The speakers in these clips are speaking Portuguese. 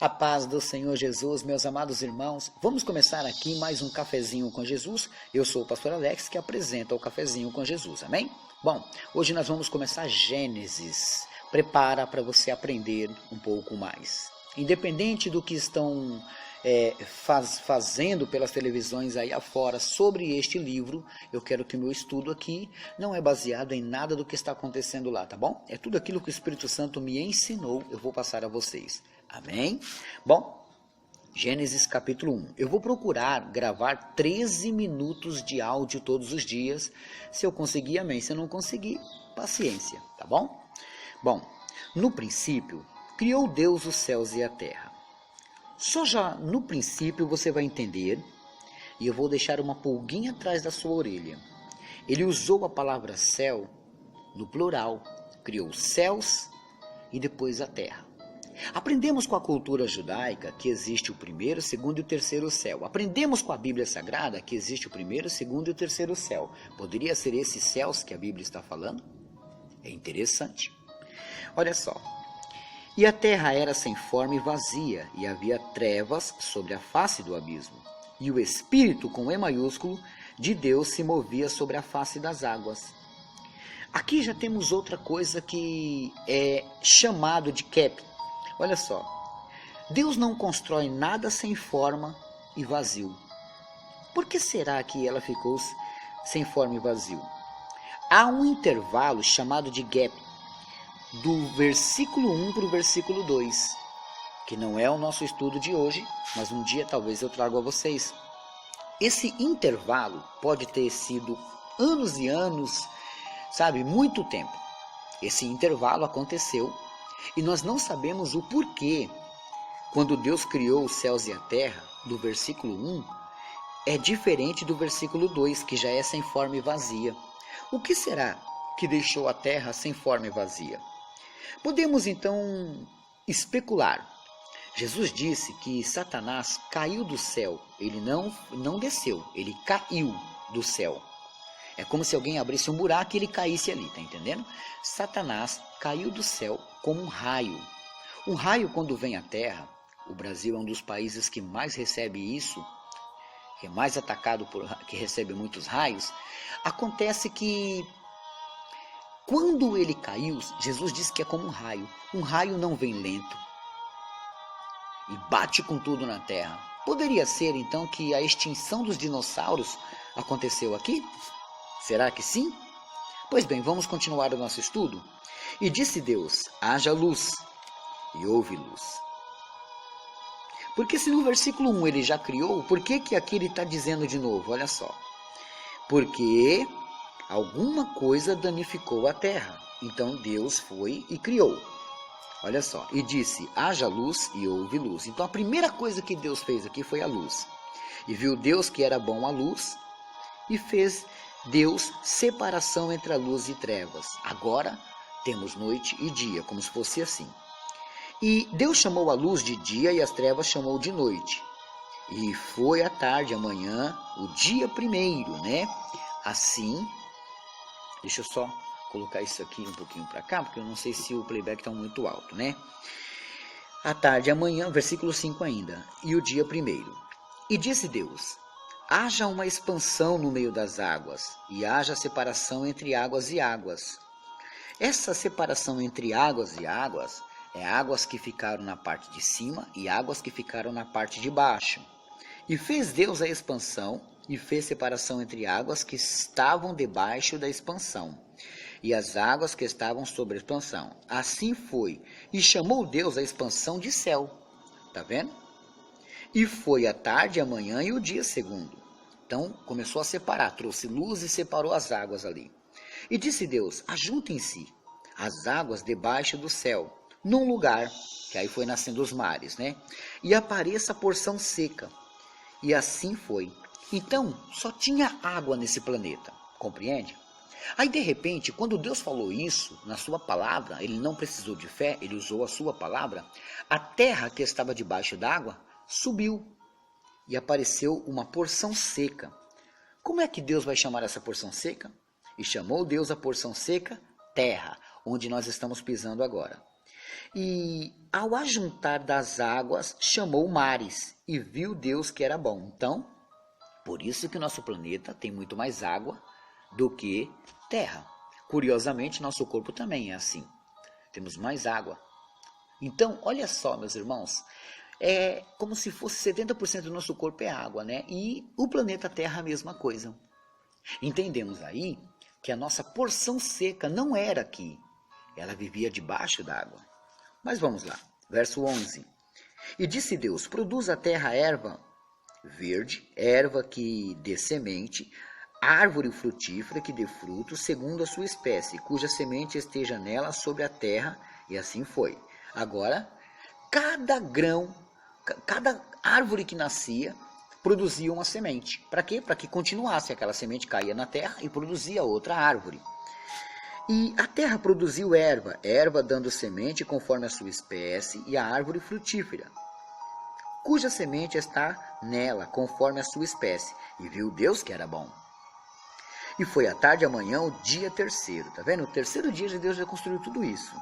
A paz do Senhor Jesus, meus amados irmãos. Vamos começar aqui mais um Cafezinho com Jesus. Eu sou o pastor Alex, que apresenta o Cafezinho com Jesus, amém? Bom, hoje nós vamos começar Gênesis. Prepara para você aprender um pouco mais. Independente do que estão fazendo pelas televisões aí afora sobre este livro, eu quero que o meu estudo aqui não é baseado em nada do que está acontecendo lá, tá bom? É tudo aquilo que o Espírito Santo me ensinou, eu vou passar a vocês. Amém? Bom, Gênesis capítulo 1. Eu vou procurar gravar 13 minutos de áudio todos os dias. Se eu conseguir, amém. Se eu não conseguir, paciência, tá bom? Bom, no princípio, criou Deus os céus e a terra. Só já no princípio você vai entender, e eu vou deixar uma pulguinha atrás da sua orelha. Ele usou a palavra céu no plural, criou os céus e depois a terra. Aprendemos com a cultura judaica que existe o primeiro, o segundo e o terceiro céu. Aprendemos com a Bíblia Sagrada que existe o primeiro, o segundo e o terceiro céu. Poderia ser esses céus que a Bíblia está falando? É interessante. Olha só. E a terra era sem forma e vazia, e havia trevas sobre a face do abismo. E o Espírito, com E maiúsculo, de Deus se movia sobre a face das águas. Aqui já temos outra coisa que é chamado de cap. Olha só, Deus não constrói nada sem forma e vazio. Por que será que ela ficou sem forma e vazio? Há um intervalo chamado de gap, do versículo 1 para o versículo 2, que não é o nosso estudo de hoje, mas um dia talvez eu trago a vocês. Esse intervalo pode ter sido anos e anos, sabe, muito tempo. Esse intervalo aconteceu. E nós não sabemos o porquê, quando Deus criou os céus e a terra, do versículo 1, é diferente do versículo 2, que já é sem forma e vazia. O que será que deixou a terra sem forma e vazia? Podemos então especular. Jesus disse que Satanás caiu do céu, ele não desceu, ele caiu do céu. É como se alguém abrisse um buraco e ele caísse ali, tá entendendo? Satanás caiu do céu como um raio. Um raio, quando vem à terra, o Brasil é um dos países que mais recebe isso, que é mais atacado, que recebe muitos raios. Acontece que, quando ele caiu, Jesus disse que é como um raio. Um raio não vem lento e bate com tudo na terra. Poderia ser, então, que a extinção dos dinossauros aconteceu aqui? Será que sim? Pois bem, vamos continuar o nosso estudo. E disse Deus, haja luz, e houve luz. Porque se no versículo 1 ele já criou, por que aqui ele está dizendo de novo? Olha só. Porque alguma coisa danificou a terra. Então Deus foi e criou. Olha só. E disse, haja luz, e houve luz. Então a primeira coisa que Deus fez aqui foi a luz. E viu Deus que era bom a luz, e fez Deus separação entre a luz e trevas. Agora temos noite e dia, como se fosse assim. E Deus chamou a luz de dia e as trevas chamou de noite. E foi a tarde, amanhã, o dia primeiro, né? Assim, deixa eu só colocar isso aqui um pouquinho para cá, porque eu não sei se o playback está muito alto, né? A tarde, amanhã, versículo 5 ainda, e o dia primeiro. E disse Deus, haja uma expansão no meio das águas, e haja separação entre águas e águas. Essa separação entre águas e águas é águas que ficaram na parte de cima e águas que ficaram na parte de baixo. E fez Deus a expansão, e fez separação entre águas que estavam debaixo da expansão, e as águas que estavam sobre a expansão. Assim foi, e chamou Deus a expansão de céu. Tá vendo? E foi a tarde, a manhã e o dia segundo. Então, começou a separar, trouxe luz e separou as águas ali. E disse Deus, ajuntem-se as águas debaixo do céu, num lugar, que aí foi nascendo os mares, né? E apareça a porção seca. E assim foi. Então, só tinha água nesse planeta, compreende? Aí, de repente, quando Deus falou isso, na sua palavra, ele não precisou de fé, ele usou a sua palavra, a terra que estava debaixo d'água subiu. E apareceu uma porção seca. Como é que Deus vai chamar essa porção seca? E chamou Deus a porção seca terra, onde nós estamos pisando agora. E ao ajuntar das águas, chamou mares, e viu Deus que era bom. Então, por isso que nosso planeta tem muito mais água do que terra. Curiosamente, nosso corpo também é assim. Temos mais água. Então, olha só, meus irmãos, é como se fosse 70% do nosso corpo é água, né? E o planeta Terra a mesma coisa. Entendemos aí que a nossa porção seca não era aqui. Ela vivia debaixo d'água. Mas vamos lá, verso 11. E disse Deus, produz a terra erva verde, erva que dê semente, árvore frutífera que dê fruto, segundo a sua espécie, cuja semente esteja nela sobre a terra, e assim foi. Agora, cada grão, cada árvore que nascia, produzia uma semente. Para quê? Para que continuasse, aquela semente caía na terra e produzia outra árvore. E a terra produziu erva dando semente conforme a sua espécie, e a árvore frutífera, cuja semente está nela, conforme a sua espécie. E viu Deus que era bom. E foi à tarde e amanhã o dia terceiro. Tá vendo? O terceiro dia de Deus já construiu tudo isso.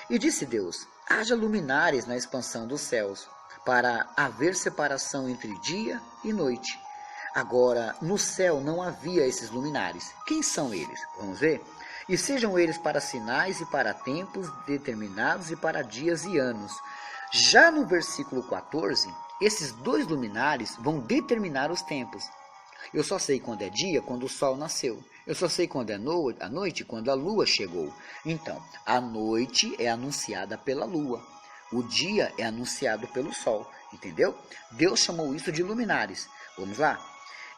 E disse Deus, haja luminares na expansão dos céus, para haver separação entre dia e noite. Agora, no céu não havia esses luminares. Quem são eles? Vamos ver? E sejam eles para sinais e para tempos determinados e para dias e anos. Já no versículo 14, esses dois luminares vão determinar os tempos. Eu só sei quando é dia, quando o sol nasceu. Eu só sei quando é a noite, quando a lua chegou. Então, a noite é anunciada pela lua. O dia é anunciado pelo sol. Entendeu? Deus chamou isso de luminares. Vamos lá?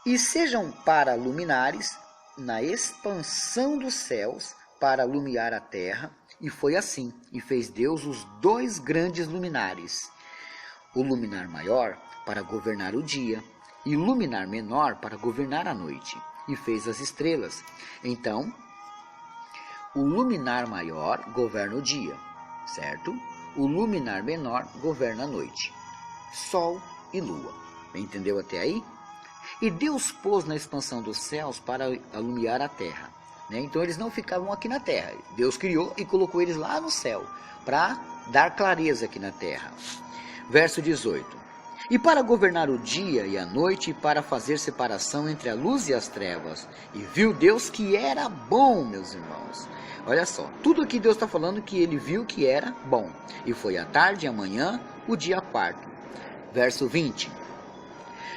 E sejam para luminares na expansão dos céus, para alumiar a terra. E foi assim. E fez Deus os dois grandes luminares. O luminar maior para governar o dia, e o luminar menor para governar a noite. E fez as estrelas. Então, o luminar maior governa o dia, certo? O luminar menor governa a noite. Sol e lua. Entendeu até aí? E Deus pôs na expansão dos céus para alumiar a terra. Né? Então eles não ficavam aqui na terra. Deus criou e colocou eles lá no céu, para dar clareza aqui na terra. Verso 18. E para governar o dia e a noite, e para fazer separação entre a luz e as trevas. E viu Deus que era bom, meus irmãos. Olha só, tudo aqui Deus está falando que ele viu que era bom. E foi à tarde e amanhã, o dia quarto. Verso 20.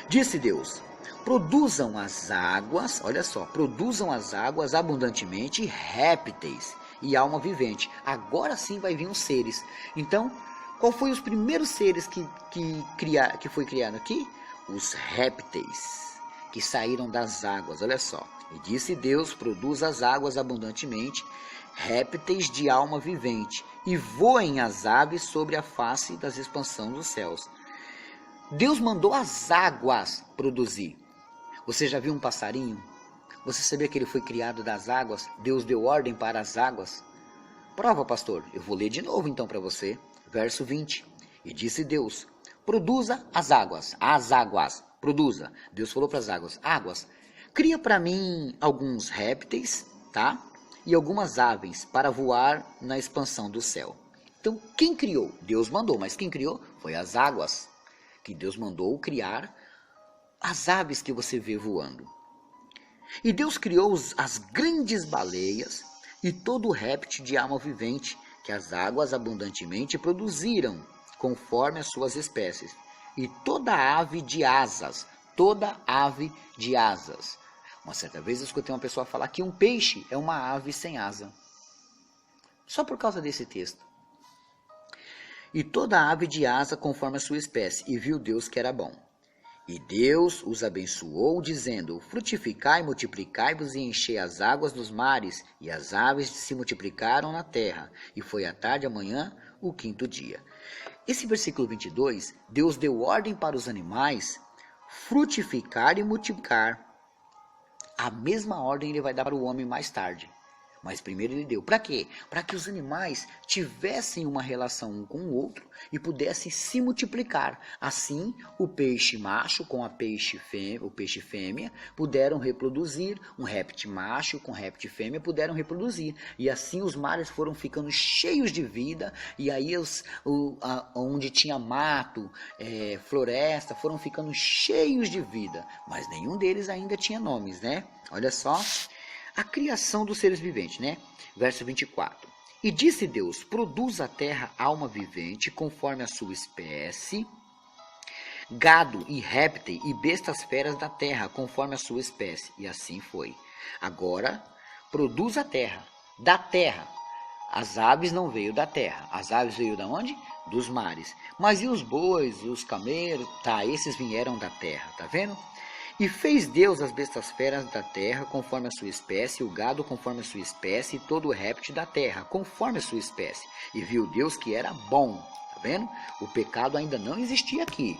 Disse Deus, produzam as águas, olha só, produzam as águas abundantemente répteis e alma vivente. Agora sim vai vir os seres. Então, qual foi os primeiros seres que foi criado aqui? Os répteis, que saíram das águas, olha só. E disse Deus, produz as águas abundantemente, répteis de alma vivente, e voem as aves sobre a face das expansões dos céus. Deus mandou as águas produzir. Você já viu um passarinho? Você sabia que ele foi criado das águas? Deus deu ordem para as águas? Prova, pastor. Eu vou ler de novo então para você. Verso 20. E disse Deus, produza as águas, produza. Deus falou para as águas, cria para mim alguns répteis, tá? E algumas aves para voar na expansão do céu. Então, quem criou? Deus mandou, mas quem criou? Foi as águas, que Deus mandou criar as aves que você vê voando. E Deus criou as grandes baleias e todo réptil de alma vivente, que as águas abundantemente produziram, conforme as suas espécies. E toda ave de asas. Uma certa vez eu escutei uma pessoa falar que um peixe é uma ave sem asa. Só por causa desse texto. E toda ave de asa conforme a sua espécie. E viu Deus que era bom. E Deus os abençoou, dizendo, frutificai, multiplicai-vos e enchei as águas dos mares, e as aves se multiplicaram na terra. E foi à tarde e amanhã o quinto dia. Esse versículo 22, Deus deu ordem para os animais frutificar e multiplicar. A mesma ordem ele vai dar para o homem mais tarde. Mas primeiro ele deu. Para quê? Para que os animais tivessem uma relação um com o outro e pudessem se multiplicar. Assim, o peixe macho com o peixe fêmea puderam reproduzir, um réptil macho com réptil fêmea puderam reproduzir. E assim os mares foram ficando cheios de vida, e aí onde tinha mato, floresta, foram ficando cheios de vida. Mas nenhum deles ainda tinha nomes, né? Olha só. A criação dos seres viventes, né? Verso 24. E disse Deus, produz a terra alma vivente, conforme a sua espécie, gado e réptil e bestas feras da terra, conforme a sua espécie. E assim foi. Agora, produz a terra, da terra. As aves não veio da terra. As aves veio da onde? Dos mares. Mas e os bois, os camelos? Tá, esses vieram da terra, tá vendo? E fez Deus as bestas feras da terra, conforme a sua espécie, o gado conforme a sua espécie, e todo o réptil da terra, conforme a sua espécie. E viu Deus que era bom. Tá vendo? O pecado ainda não existia aqui.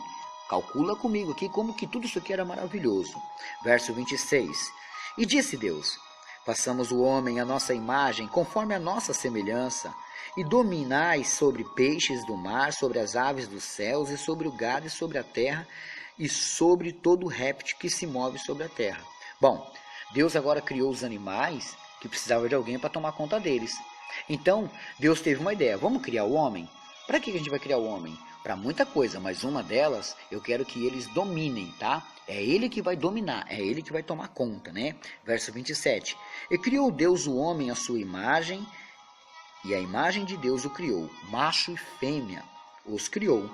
Calcula comigo aqui como que tudo isso aqui era maravilhoso. Verso 26. E disse Deus, façamos o homem à nossa imagem, conforme a nossa semelhança, e dominai sobre peixes do mar, sobre as aves dos céus, e sobre o gado e sobre a terra, e sobre todo réptil que se move sobre a terra. Bom, Deus agora criou os animais que precisavam de alguém para tomar conta deles. Então, Deus teve uma ideia. Vamos criar o homem? Para que a gente vai criar o homem? Para muita coisa, mas uma delas eu quero que eles dominem, tá? É ele que vai dominar, é ele que vai tomar conta, né? Verso 27. E criou Deus o homem à sua imagem, e a imagem de Deus o criou, macho e fêmea os criou.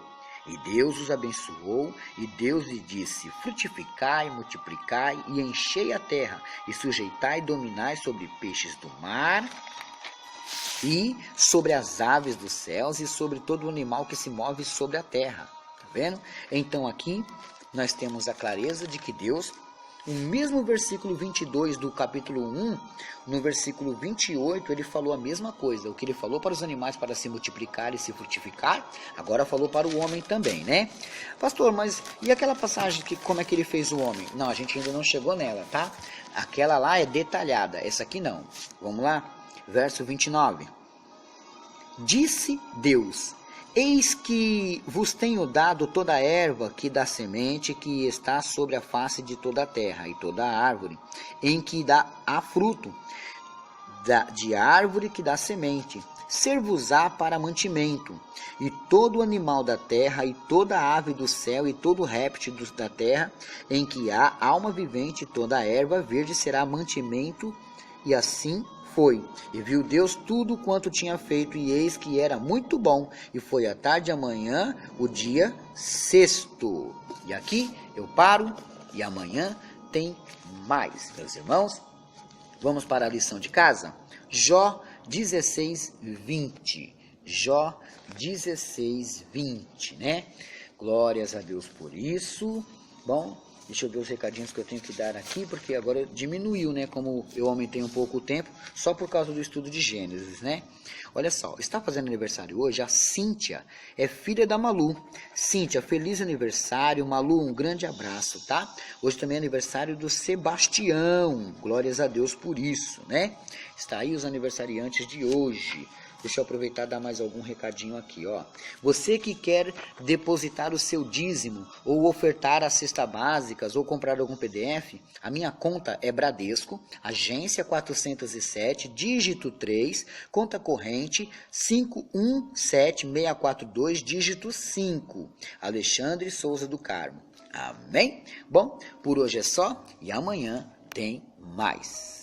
E Deus os abençoou, e Deus lhe disse, frutificai, multiplicai, e enchei a terra, e sujeitai e dominai sobre peixes do mar, e sobre as aves dos céus, e sobre todo animal que se move sobre a terra. Tá vendo? Então aqui nós temos a clareza de que Deus, o mesmo versículo 22 do capítulo 1, no versículo 28, ele falou a mesma coisa. O que ele falou para os animais para se multiplicar e se frutificar, agora falou para o homem também, né? Pastor, mas e aquela passagem que como é que ele fez o homem? Não, a gente ainda não chegou nela, tá? Aquela lá é detalhada, essa aqui não. Vamos lá? Verso 29. Disse Deus, eis que vos tenho dado toda a erva que dá semente, que está sobre a face de toda a terra, e toda a árvore, em que há fruto, de árvore que dá semente, ser-vos-á para mantimento, e todo animal da terra, e toda ave do céu, e todo réptil da terra, em que há alma vivente, toda a erva verde será mantimento, e assim foi. E viu Deus tudo quanto tinha feito, e eis que era muito bom, e foi a tarde e amanhã, o dia sexto. E aqui eu paro, e amanhã tem mais, meus irmãos. Vamos para a lição de casa? Jó 16, 20. Jó 16, 20, né? Glórias a Deus por isso. Bom, deixa eu ver os recadinhos que eu tenho que dar aqui, porque agora diminuiu, né? Como eu aumentei um pouco o tempo, só por causa do estudo de Gênesis, né? Olha só, está fazendo aniversário hoje a Cíntia, é filha da Malu. Cíntia, feliz aniversário. Malu, um grande abraço, tá? Hoje também é aniversário do Sebastião, glórias a Deus por isso, né? Está aí os aniversariantes de hoje. Deixa eu aproveitar e dar mais algum recadinho aqui, ó. Você que quer depositar o seu dízimo, ou ofertar as cestas básicas, ou comprar algum PDF, a minha conta é Bradesco, agência 407, dígito 3, conta corrente 517642, dígito 5. Alexandre Souza do Carmo. Amém? Bom, por hoje é só, e amanhã tem mais.